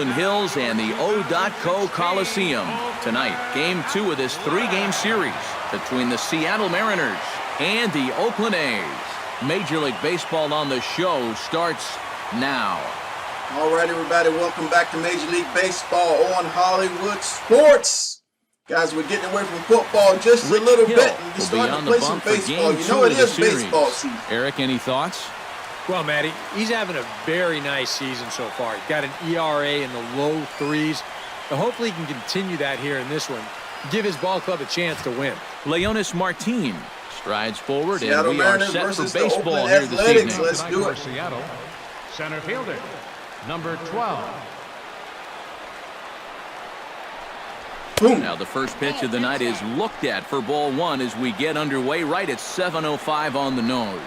Hills and the O.Co Coliseum. Tonight, game 2 of this 3-game series between the Seattle Mariners and the Oakland A's. Major League Baseball on the show starts now. All right, everybody, welcome back to Major League Baseball on Hollywood Sports. Guys, we're getting away from football just a little bit and we're starting to play some baseball. You know it is baseball season. Eric, any thoughts? Well, Matty, he's having a very nice season so far. He's got an ERA in the low 3s. So hopefully he can continue that here in this one. Give his ball club a chance to win. Leonis Martin strides forward, Seattle and we Mariners are set for versus the baseball Oakland here this Athletics. evening. Let's do it. Seattle, center fielder, number 12. Boom. Now the first pitch of the night is looked at for ball 1 as we get underway right at 7:05 on the nose.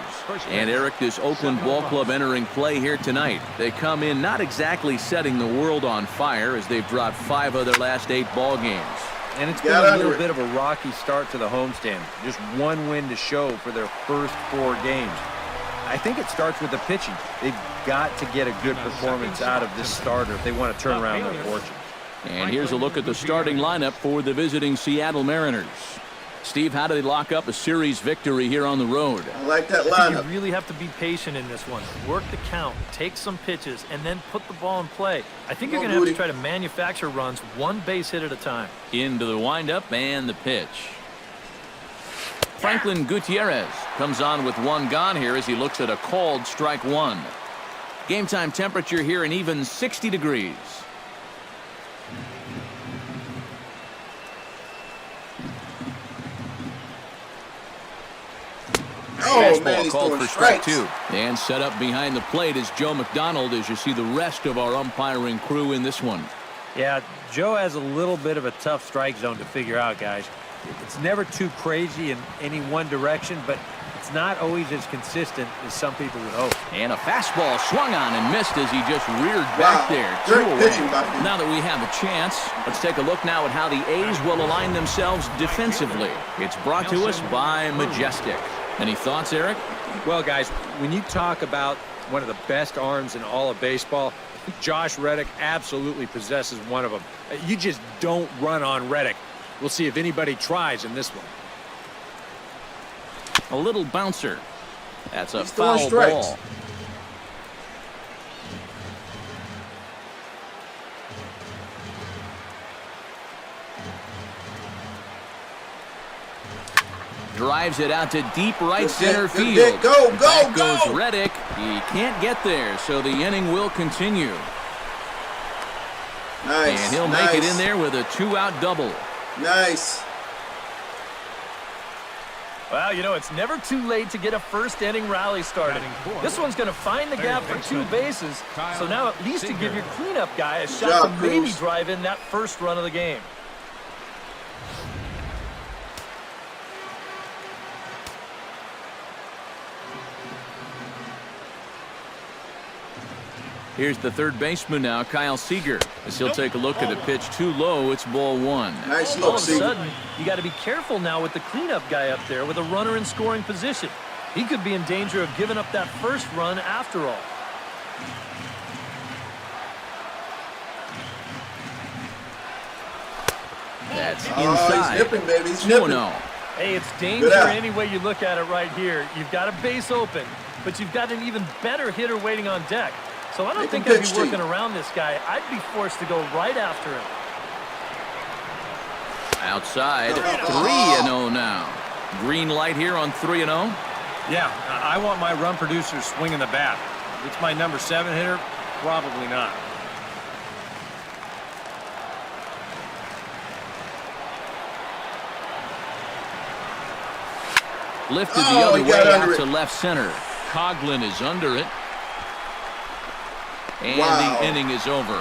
And Eric, this Oakland ball club entering play here tonight. They come in not exactly setting the world on fire as they've dropped 5 of their last 8 ball games. And it's been a little bit of a rocky start to the homestand. Just 1 win to show for their first 4 games. I think it starts with the pitching. They've got to get a good performance out of this starter if they want to turn around their fortune. And here's a look at the starting lineup for the visiting Seattle Mariners. Steve, how do they lock up a series victory here on the road? I like that I think lineup. you really have to be patient in this one. Work the count, take some pitches, and then put the ball in play. I think you're going to have to try to manufacture runs 1 base hit at a time. Into the windup and the pitch. Franklin Gutierrez comes on with 1 gone here as he looks at a called strike 1. Game time temperature here an even 60 degrees. Oh, man, he's called throwing for strike strikes. 2. And set up behind the plate is Joe McDonald as you see the rest of our umpiring crew in this one. Yeah, Joe has a little bit of a tough strike zone to figure out, guys. It's never too crazy in any one direction, but it's not always as consistent as some people would hope. And a fastball swung on and missed as he just reared back there. 2 Great away. pitching by him. Now that we have a chance, let's take a look now at how the A's will align themselves defensively. It's brought to us by Majestic. Any thoughts, Eric? Well, guys, when you talk about one of the best arms in all of baseball, Josh Reddick absolutely possesses one of them. You just don't run on Reddick. We'll see if anybody tries in this one. A little bouncer. That's a He's throwing foul strikes. ball. Drives it out to deep right center field. Back goes Reddick. He can't get there, so the inning will continue. Nice. And he'll make it in there with a 2-out double. Nice. Well, you know, it's never too late to get a first-inning rally started. This one's going to find the gap for 2 bases, so now at least to give your cleanup guy a shot to maybe drive in that first run of the game. Here's the third baseman now, Kyle Seager. As he'll take a look at a pitch too low, it's ball 1. Nice All look, of a sudden, you got to be careful now with the cleanup guy up there with a runner in scoring position. He could be in danger of giving up that first run after all. That's Oh, inside. he's nipping, baby. He's nipping. 2-0. Hey, it's danger any way you look at it right here. You've got a base open, but you've got an even better hitter waiting on deck. So I don't think I'd be working around this guy. I'd be forced to go right after him. Outside, 3-0 now. Green light here on 3-0. Yeah, I want my run producer swinging the bat. If it's my number 7 hitter, probably not. Lifted the other way out to left center. Coughlin is under it. And the inning is over.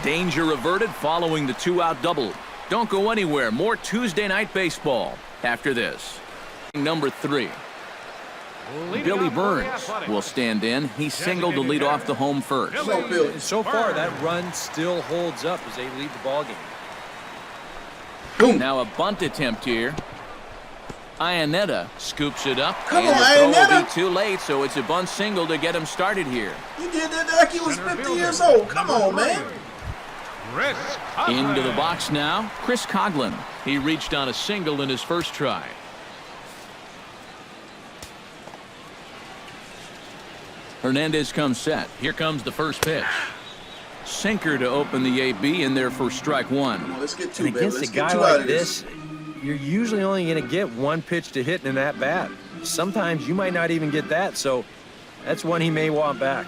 Danger averted following the 2-out double. Don't go anywhere. More Tuesday night baseball after this. Number 3. Billy Burns will stand in. He singled to lead off the home first. And so far, that run still holds up as they lead the ballgame. Boom. Now a bunt attempt here. Iannetta scoops it up. Come and on, the throw will Iannetta. be too late, so it's a bunt single to get him started here. You did that like he was 50 years old. Come on, man. Into the box now, Chris Coughlin. He reached on a single in his first try. Hernandez comes set. Here comes the first pitch. Sinker to open the AB in there for strike one. Come on, let's get two, And baby. against Let's a get guy two out like of this. this, you're usually only going to get one pitch to hit in that bat. Sometimes you might not even get that, so that's one he may want back.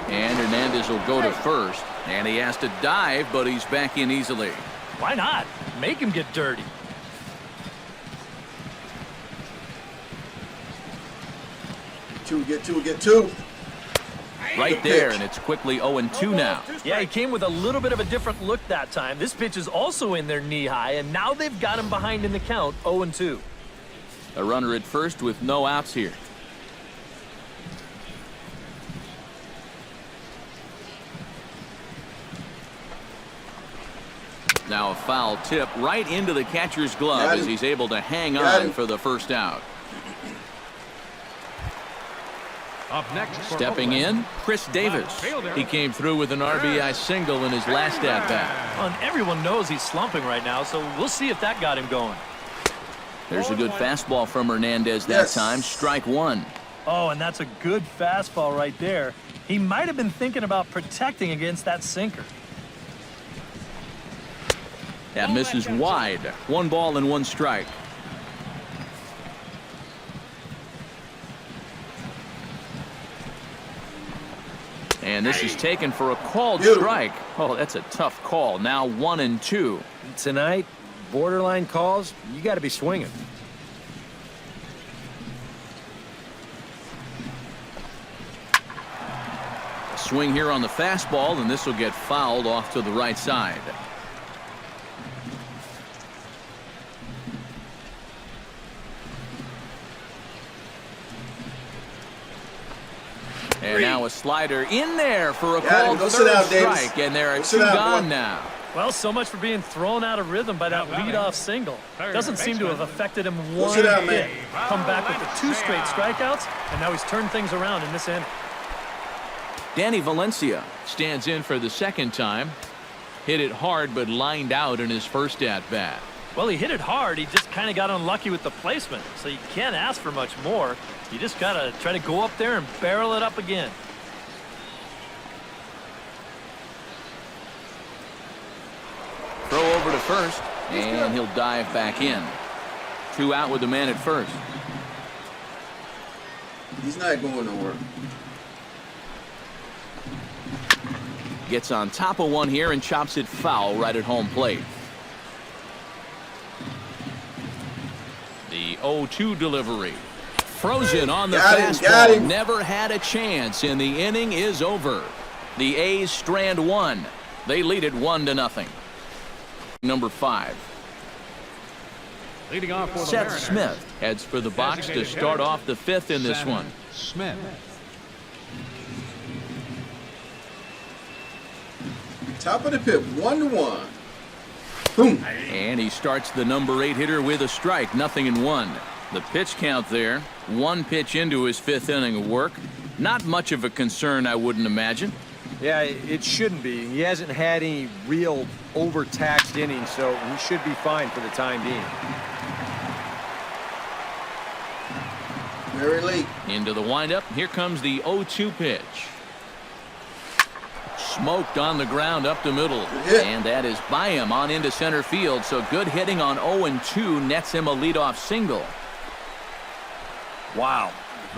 And Hernandez will go to first. And he has to dive, but he's back in easily. Why not? Make him get dirty. Get two. Right there, and it's quickly 0-2 now. Yeah, he came with a little bit of a different look that time. This pitch is also in there knee-high, and now they've got him behind in the count, 0-2. A runner at first with no outs here. Now a foul tip right into the catcher's glove as he's able to hang on for the first out. Up next, Stepping in, Chris Davis. He came through with an RBI single in his last at-bat. Well, and everyone knows he's slumping right now, so we'll see if that got him going. There's a good fastball from Hernandez that time. Strike one. Oh, and that's a good fastball right there. He might have been thinking about protecting against that sinker. That misses wide. 1 ball and 1 strike. And this is taken for a called strike. Oh, that's a tough call. Now 1-2. Tonight, borderline calls, you got to be swinging. A swing here on the fastball, and this will get fouled off to the right side. And now a slider in there for a called third strike, and there are 2 gone now. Well, so much for being thrown out of rhythm by that leadoff single. Doesn't seem to have affected him one bit. Come back with the 2 straight strikeouts, and now he's turned things around in this inning. Danny Valencia stands in for the second time. Hit it hard, but lined out in his first at-bat. Well, he hit it hard. He just kind of got unlucky with the placement. So you can't ask for much more. You just got to try to go up there and barrel it up again. Throw over to first, and he'll dive back in. 2 out with the man at first. He's not going nowhere. Gets on top of one here and chops it foul right at home plate. The 0-2 delivery. Frozen on the fastball. Never had a chance, and the inning is over. The A's strand 1. They lead it 1-0. Number 5. Leading off for the Seth Mariners. Smith heads for the box to start off the 5th in this one. Smith. Top of the 5th, 1-1. Boom. And he starts the number 8 hitter with a strike, 0-1. The pitch count there, 1 pitch into his 5th inning of work. Not much of a concern, I wouldn't imagine. Yeah, it shouldn't be. He hasn't had any real overtaxed innings, so he should be fine for the time being. Very late. Into the windup. Here comes the 0-2 pitch. Smoked on the ground up the middle. And that is by him on into center field. So good hitting on 0-2 nets him a leadoff single. Wow.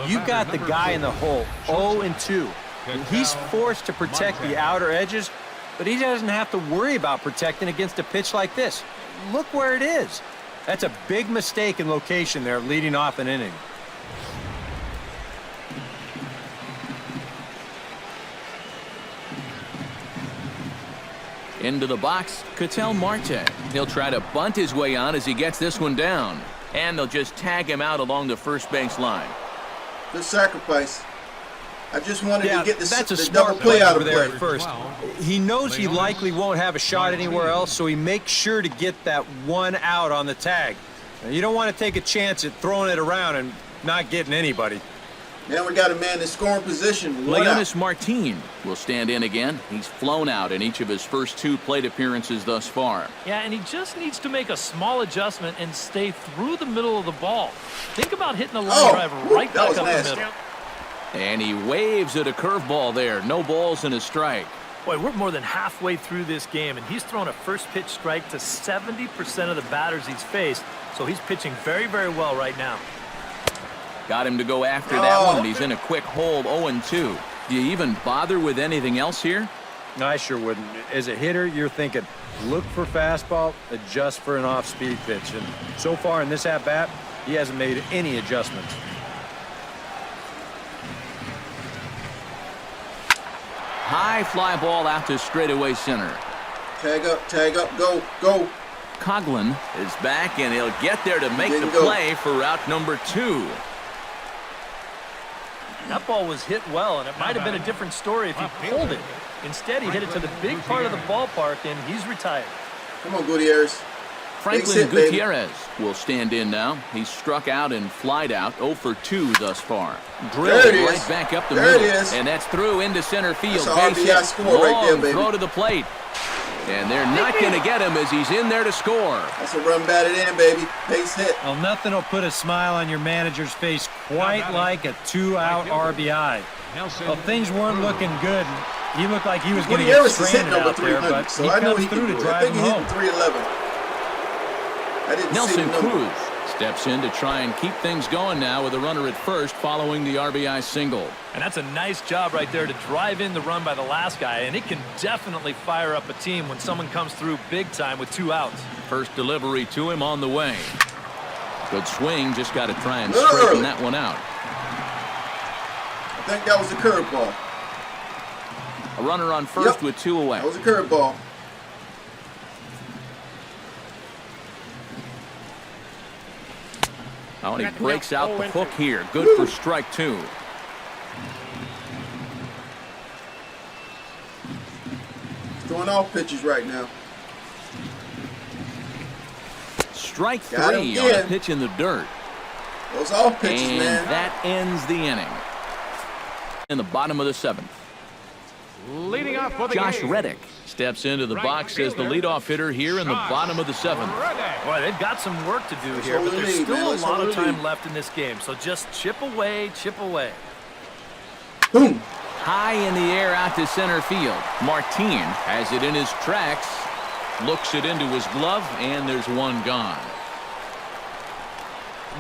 You got the guy in the hole, 0-2. He's forced to protect the outer edges, but he doesn't have to worry about protecting against a pitch like this. Look where it is. That's a big mistake in location there, leading off an inning. Into the box, Ketel Marte. He'll try to bunt his way on as he gets this one down. And they'll just tag him out along the first base line. Good sacrifice. I just wanted to get that's a the smart double play out of there play. at first. He knows he likely won't have a shot anywhere else, so he makes sure to get that one out on the tag. Now, you don't want to take a chance at throwing it around and not getting anybody. Now we got a man in scoring position. Leonis Martin will stand in again. He's flown out in each of his first 2 plate appearances thus far. Yeah, and he just needs to make a small adjustment and stay through the middle of the ball. Think about hitting a line drive right back up the middle. And he waves at a curveball there. No balls and a strike. Boy, we're more than halfway through this game, and he's thrown a first pitch strike to 70% of the batters he's faced, so he's pitching very, very well right now. Got him to go after that one, and he's in a quick hold, 0-2. Do you even bother with anything else here? No, I sure wouldn't. As a hitter, you're thinking, look for fastball, adjust for an off-speed pitch. And so far in this at-bat, he hasn't made any adjustments. High fly ball out to straightaway center. Tag up, go, go. Coughlin is back, and he'll get there to make the play for route number 2. That ball was hit well, and it might have been a different story if he pulled it. Instead, he hit it to the big part of the ballpark, and he's retired. Come on, Gutierrez. Franklin Gutierrez will stand in now. He's struck out and flied out, 0 for 2 thus far. Drilled right back up the middle, and that's through into center field. That's an RBI score right there, baby. Throw to the plate, and they're not going to get him as he's in there to score. That's a run batted in, baby. Base hit. Well, nothing will put a smile on your manager's face quite like a 2-out RBI. Well, things weren't looking good. He looked like he was going to get stranded out there, but so he I know comes through to drive him home. 311. Nelson Cruz steps in to try and keep things going now with a runner at first following the RBI single. And that's a nice job right there to drive in the run by the last guy, and it can definitely fire up a team when someone comes through big time with 2 outs. First delivery to him on the way. Good swing, just got to try and straighten that one out. I think that was a curveball. A runner on first with 2 away. That was a curveball. Oh, and he breaks out the hook here. Good for strike 2. Throwing off pitches right now. Strike 3 on a pitch in the dirt. Those off pitches, and man. That ends the inning. In the bottom of the 7th. Leading off for the Josh game. Reddick steps into the box as the leadoff hitter here in the bottom of the 7th. Boy, they've got some work to do here, but there's still a lot of time left in this game. So just chip away, chip away. Boom. High in the air out to center field. Martin has it in his tracks, looks it into his glove, and there's one gone.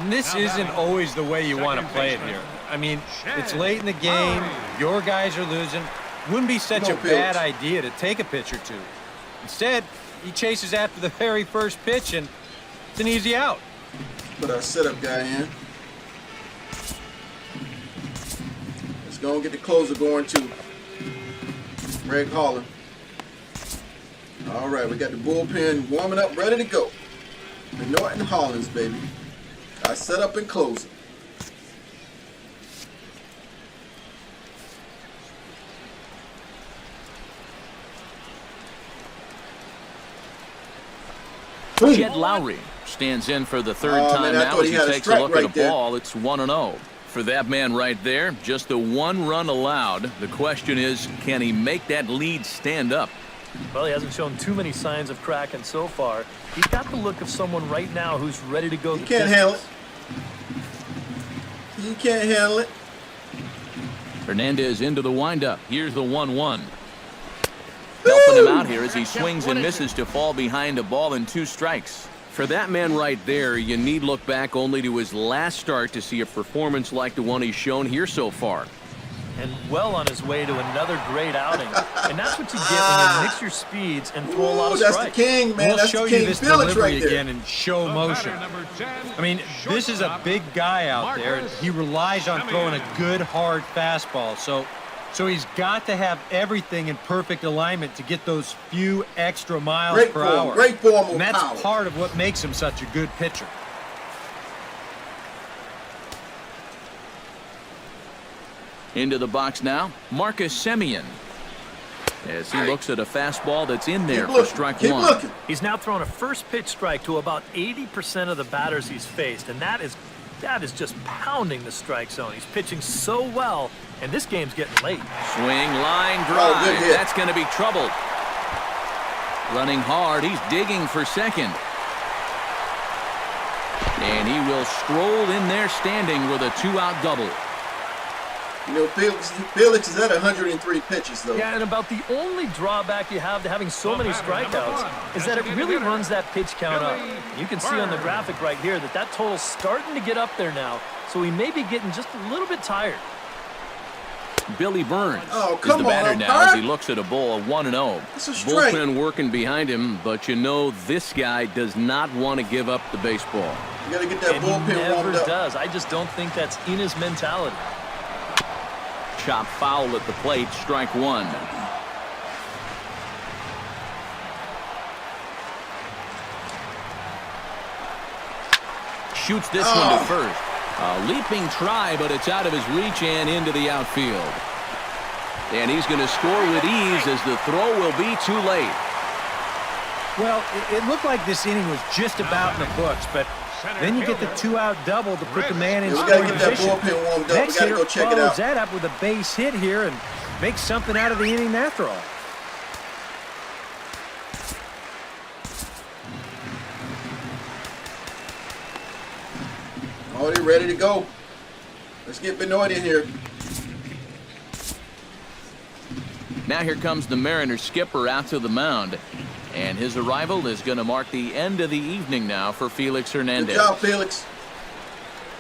This isn't always the way you want to play it here. I mean, it's late in the game. Your guys are losing. Wouldn't be such a bad idea to take a pitch or 2. Instead, he chases after the very first pitch, and it's an easy out. Put our setup guy in. Let's go and get the closer going, too. Greg Holland. All right, we got the bullpen warming up, ready to go. The Norton Hollins, baby. I set up and close it. Jed Lowry stands in for the 3rd time now as he takes a look at a ball. It's 1-0. For that man right there, just the 1 run allowed. The question is, can he make that lead stand up? Well, he hasn't shown too many signs of cracking so far. He's got the look of someone right now who's ready to go. He can't handle it. He can't handle it. Hernandez into the windup. Here's the 1-1. Helping him out here as he swings and misses to fall behind a ball and 2 strikes. For that man right there, you need look back only to his last start to see a performance like the one he's shown here so far. And well on his way to another great outing. And that's what you get when you mix your speeds and throw a lot of strikes. That's the king, man. We'll That's show the king you this Felix delivery right there. again in show motion. I mean, this is a big guy out there. He relies on throwing a good, hard fastball. So he's got to have everything in perfect alignment to get those few extra miles per hour. Great form of and that's power. part of what makes him such a good pitcher. Into the box now, Marcus Semien. As he looks at a fastball that's in there for strike one. He's now thrown a first pitch strike to about 80% of the batters he's faced, and that is just pounding the strike zone. He's pitching so well, and this game's getting late. Swing, line drive. That's going to be trouble. Running hard, he's digging for second. And he will stroll in there standing with a 2-out double. You know, Felix is at 103 pitches, though. Yeah, and about the only drawback you have to having so many strikeouts is that it really runs that pitch count up. You can see on the graphic right here that total's starting to get up there now, so he may be getting just a little bit tired. Billy Burns is the batter now as he looks at a ball of 1-0. Bullpen working behind him, but you know this guy does not want to give up the baseball. You got to get that bullpen warmed up. He never does. I just don't think that's in his mentality. Chop foul at the plate, strike one. Shoots this one to first. A leaping try, but it's out of his reach and into the outfield. And he's going to score with ease as the throw will be too late. Well, it looked like this inning was just about in the books, but then you get the 2-out double to put the man in scoring position. We got to get that bullpen warmed up. Next We got to go check it out. follows that up with a base hit here and makes something out of the inning after all. Oh, they're ready to go. Let's get Benoit in here. Now here comes the Mariners skipper out to the mound. And his arrival is going to mark the end of the evening now for Felix Hernandez. Good job, Felix.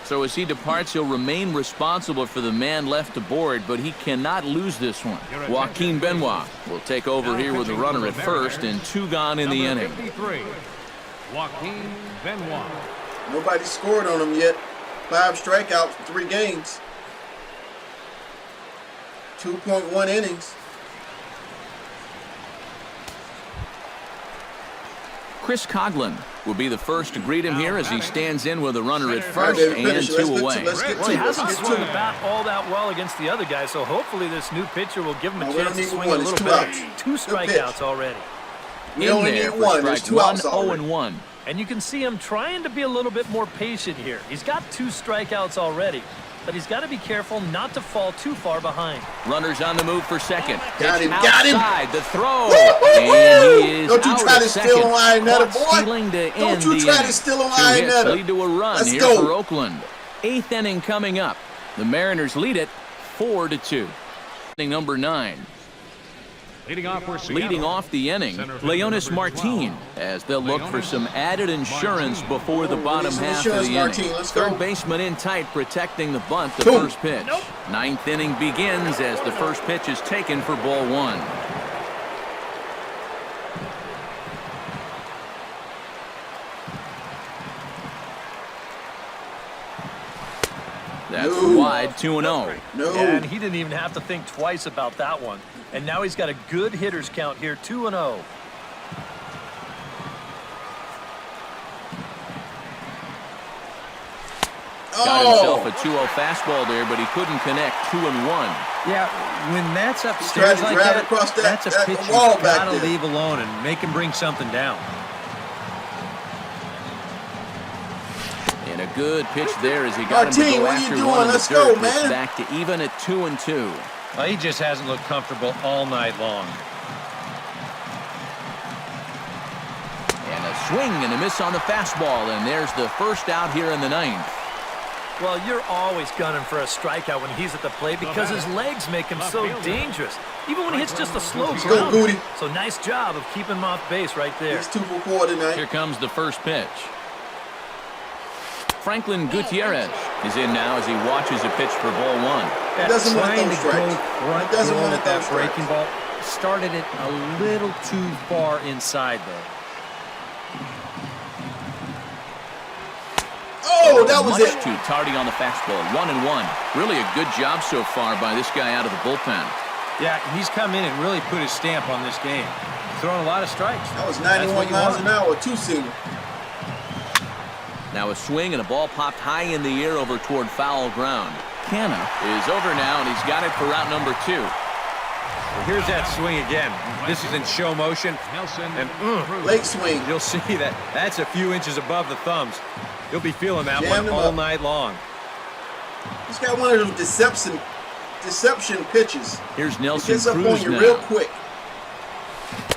So as he departs, he'll remain responsible for the man left aboard, but he cannot lose this one. Joaquin Benoit will take over here with a runner at first and 2 gone in the inning. 53, Joaquin Benoit. Nobody scored on him yet. 5 strikeouts in 3 games. 2.1 innings. Chris Coughlin will be the first to greet him here as he stands in with a runner at first and 2 away. Well, he hasn't swung the bat all that well against the other guy, so hopefully this new pitcher will give him a chance to swing a little bit. 2 strikeouts already. We only need 1. There's 2 outs already. 0-1. And you can see him trying to be a little bit more patient here. He's got 2 strikeouts already, but he's got to be careful not to fall too far behind. Runners on the move for second. Got him, outside the throw. And he is Don't you try to steal a line netter, boy. Don't you try to steal a line netter. Lead to a run Let's here go. for Oakland. 8th inning coming up. The Mariners lead it 4-2. Inning number 9. Leading off the inning, Leonis Martin, as they'll look for some added insurance before the bottom half of the inning. Third baseman in tight, protecting the bunt, the first pitch. 9th inning begins as the first pitch is taken for ball 1. That's wide, 2-0. No. And he didn't even have to think twice about that one. And now he's got a good hitters count here, 2-0. Got himself a 2-0 fastball there, but he couldn't connect. 2-1. Yeah, when that's upstairs like that, that's a pitch you got to leave alone and make him bring something down. And a good pitch there as he got Martin, him to go what are you after doing? one. Let's go, man. Back to even at 2-2. Well, he just hasn't looked comfortable all night long. And a swing and a miss on the fastball, and there's the first out here in the 9th. Well, you're always gunning for a strikeout when he's at the plate because his legs make him so dangerous, even when he hits just a slow ground. So nice job of keeping him off base right there. He's 2 for 4 tonight. Here comes the first pitch. Franklin Gutierrez is in now as he watches a pitch for ball 1. He doesn't want to throw strikes. He doesn't want to throw that breaking ball. Started it a little too far inside, though. Oh, that was Much it. too tardy on the fastball. 1-1. Really a good job so far by this guy out of the bullpen. Yeah, he's come in and really put his stamp on this game. Throwing a lot of strikes. That was 91 miles an hour, 2-seamer. Now a swing and a ball popped high in the air over toward foul ground. Canna is over now, and he's got it for route number 2. Here's that swing again. This is in show motion. And late swing. You'll see that that's a few inches above the thumbs. You'll be feeling that one all night long. He's got one of those deception pitches. Here's Nelson Cruz Cruz up on you now. real quick.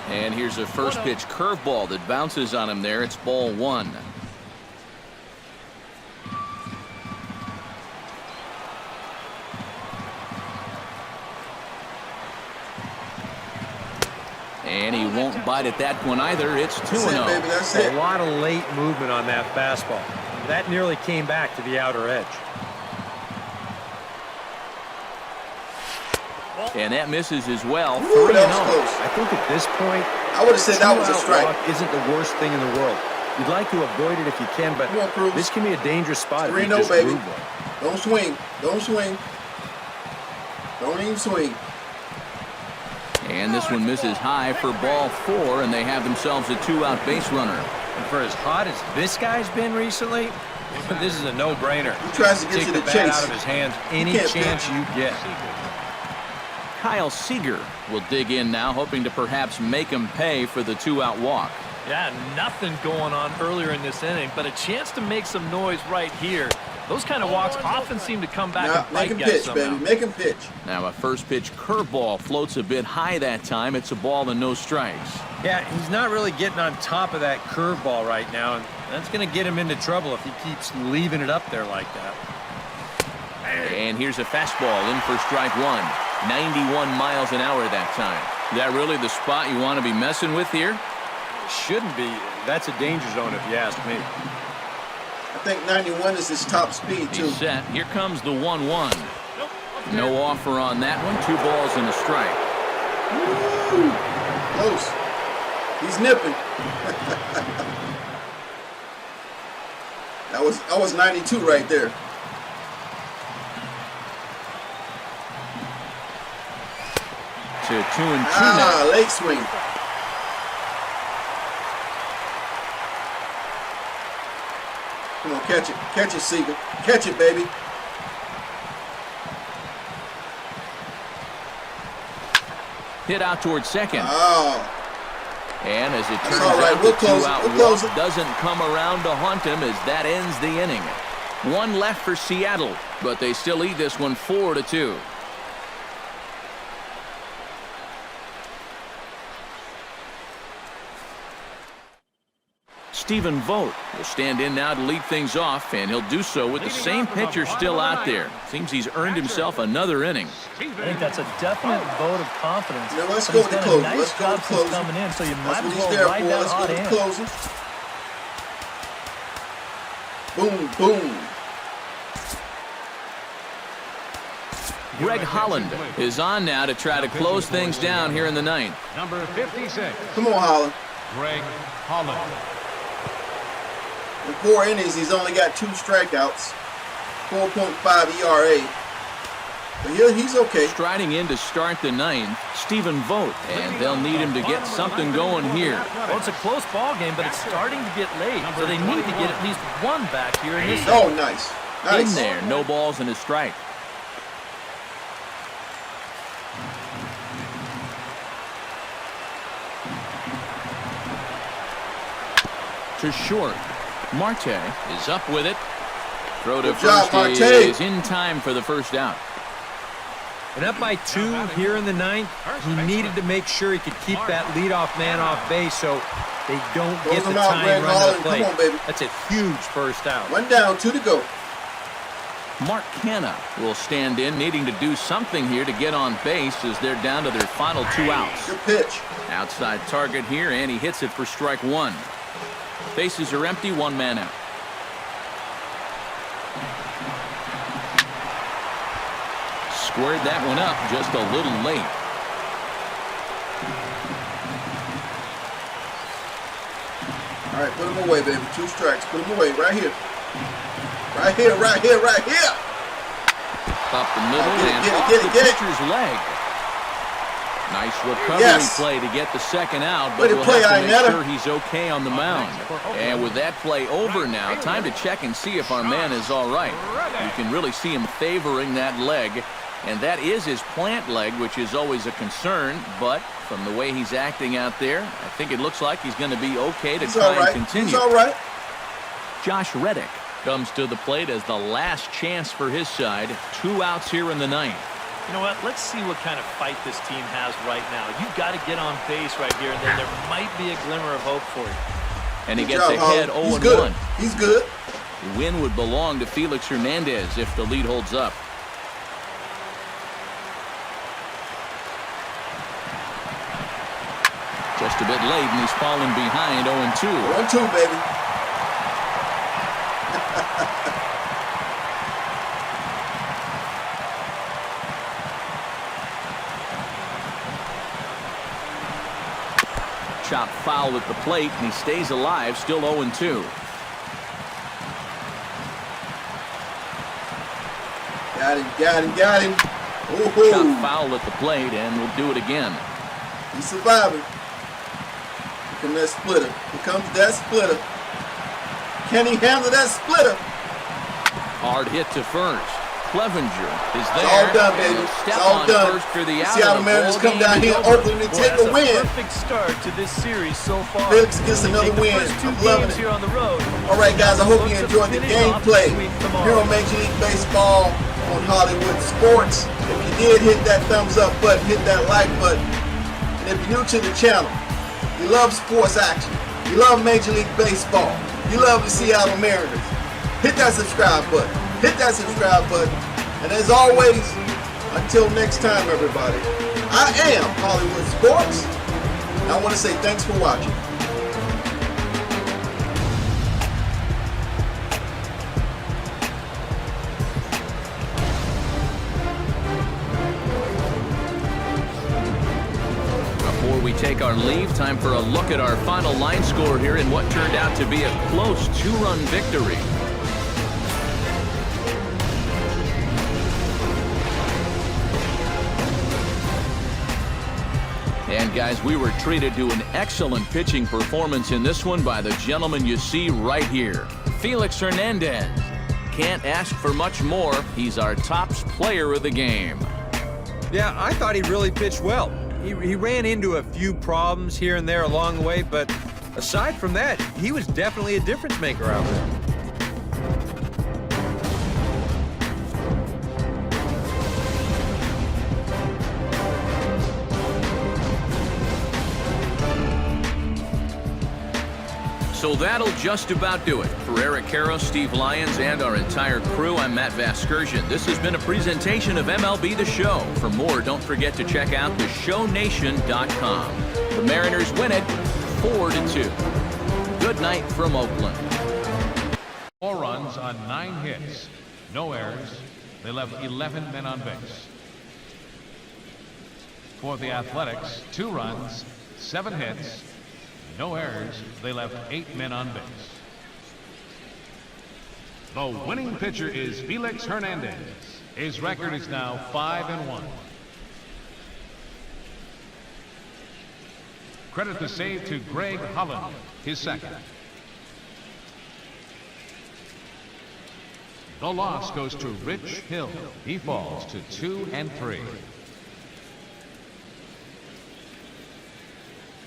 And here's a first pitch curveball that bounces on him there. It's ball 1. And he won't bite at that one either. It's 2-0. Baby, that's it. A lot of late movement on that fastball. That nearly came back to the outer edge. And that misses as well. Ooh, 3-0. that was close. I think at this point, I would have said that was a strike. walk isn't the worst thing in the world. You'd like to avoid it if you can, but Come on, Cruz. this can be a dangerous spot. 3-0, baby. Don't swing. Don't swing. Don't even swing. And this one misses high for ball 4, and they have themselves a 2-out base runner. And for as hot as this guy's been recently, this is a no-brainer. He tries to get Take you the to bat chase. out of his hands any can't chance pitch. you get. Kyle Seager will dig in now, hoping to perhaps make him pay for the 2-out walk. Yeah, nothing going on earlier in this inning, but a chance to make some noise right here. Those kind of walks often seem to come back Now, and make bite him guys pitch, somehow. baby. Make him pitch. Now a first pitch curveball floats a bit high that time. It's a ball and no strikes. Yeah, he's not really getting on top of that curveball right now, and that's going to get him into trouble if he keeps leaving it up there like that. And here's a fastball in for strike 1. 91 miles an hour that time. Is that really the spot you want to be messing with here? Shouldn't be. That's a danger zone if you ask me. I think 91 is his top speed, too. He's set. Here comes the 1-1. No offer on that one. 2 balls and a strike. Woo! Close. He's nipping. That was 92 right there. To 2-2 now. Late swing. Come on, catch it. Catch it, Seager. Catch it, baby. Hit out towards second. Oh. And as it turns all right. out, We'll the close it. 2-out We'll close walk it. doesn't come around to haunt him as that ends the inning. 1 left for Seattle, but they still lead this one 4-2. Stephen Vogt will stand in now to lead things off, and he'll do so with the same pitcher still out there. Seems he's earned himself another inning. I think that's a definite vote of confidence. Now let's But go he's with the done a closer. nice Let's go job with the since closer. coming in, so you That's might what as he's well there ride for. that Let's go hot with the hand. closer. Boom, boom. Greg Holland is on now to try to close things down here in the 9th. Number 56, Come on, Holland. Greg Holland. In 4 innings, he's only got 2 strikeouts, 4.5 ERA. But he's okay. Striding in to start the 9th, Stephen Vogt, and they'll need him to get something going here. Well, it's a close ball game, but it's starting to get late, so they need to get at least 1 back here in this. Oh, nice. In Nice. there, no balls and a strike. To short. Marte is up with it. Throw to Good job, first Marte. is in time for the first out. And up by 2 here in the 9th, he needed to make sure he could keep that leadoff man off base so they don't get the him out, time Greg run to Holland. the Come plate. on, baby. That's a huge first out. 1 down, 2 to go. Mark Canna will stand in, needing to do something here to get on base as they're down to their final 2 outs. Good pitch. Outside target here, and he hits it for strike 1. Bases are empty, 1 man out. Squared that one up just a little late. All right, put him away, baby. 2 strikes. Put him away right here. Right here, right here, right here. Up the middle Get it, and get it, off get it, the get it. pitcher's leg. Nice recovery play to get the second out, but we'll have to make sure he's okay on the mound. And with that play over now, time to check and see if our man is all right. You can really see him favoring that leg, and that is his plant leg, which is always a concern, but from the way he's acting out there, I think it looks like he's going to be okay to try and continue. He's all right. Josh Reddick comes to the plate as the last chance for his side. 2 outs here in the ninth. You know what? Let's see what kind of fight this team has right now. You've got to get on base right here, and then there might be a glimmer of hope for you. And he gets ahead 0-1. He's good. The win would belong to Felix Hernandez if the lead holds up. Just a bit late, and he's fallen behind 0-2. 0-2, baby. Chop foul at the plate, and he stays alive, still 0-2. Got him. Ooh. Chop foul at the plate, and we'll do it again. He's surviving. Here comes that splitter. Here comes that splitter. Can he handle that splitter? Hard hit to first. Clevenger is there. It's all done, baby. It's all done. First for the Seattle Mariners come down here in Oakland and take a win. Perfect start to this series so far. Felix gets another win. I'm loving it. Here on the road. All right, guys. I hope you enjoyed the gameplay here on Major League Baseball on Hollywood Sports. If you did, hit that thumbs up button, hit that like button. And if you're new to the channel, you love sports action, you love Major League Baseball, you love the Seattle Mariners, hit that subscribe button. Hit that subscribe button. And as always, until next time, everybody, I am Hollywood Sports. And I want to say thanks for watching. Before we take our leave, time for a look at our final line score here in what turned out to be a close 2-run victory. And guys, we were treated to an excellent pitching performance in this one by the gentleman you see right here, Felix Hernandez. Can't ask for much more. He's our tops player of the game. Yeah, I thought he really pitched well. He ran into a few problems here and there along the way, but aside from that, he was definitely a difference maker out there. So that'll just about do it. For Eric Caro, Steve Lyons, and our entire crew, I'm Matt Vasgersian. This has been a presentation of MLB The Show. For more, don't forget to check out theshownation.com. The Mariners win it 4-2. Good night from Oakland. 4 runs on 9 hits. No errors. They left 11 men on base. For the Athletics, 2 runs, 7 hits. No errors. They left 8 men on base. The winning pitcher is Felix Hernandez. His record is now 5-1. Credit the save to Greg Holland, his second. The loss goes to Rich Hill. He falls to 2-3.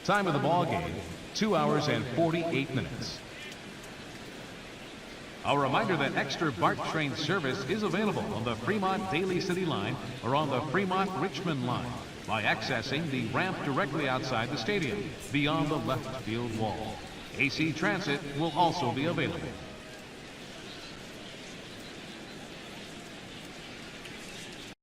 Time of the ball game, 2 hours and 48 minutes. A reminder that extra BART train service is available on the Fremont Daly City line or on the Fremont Richmond line by accessing the ramp directly outside the stadium beyond the left field wall. AC Transit will also be available.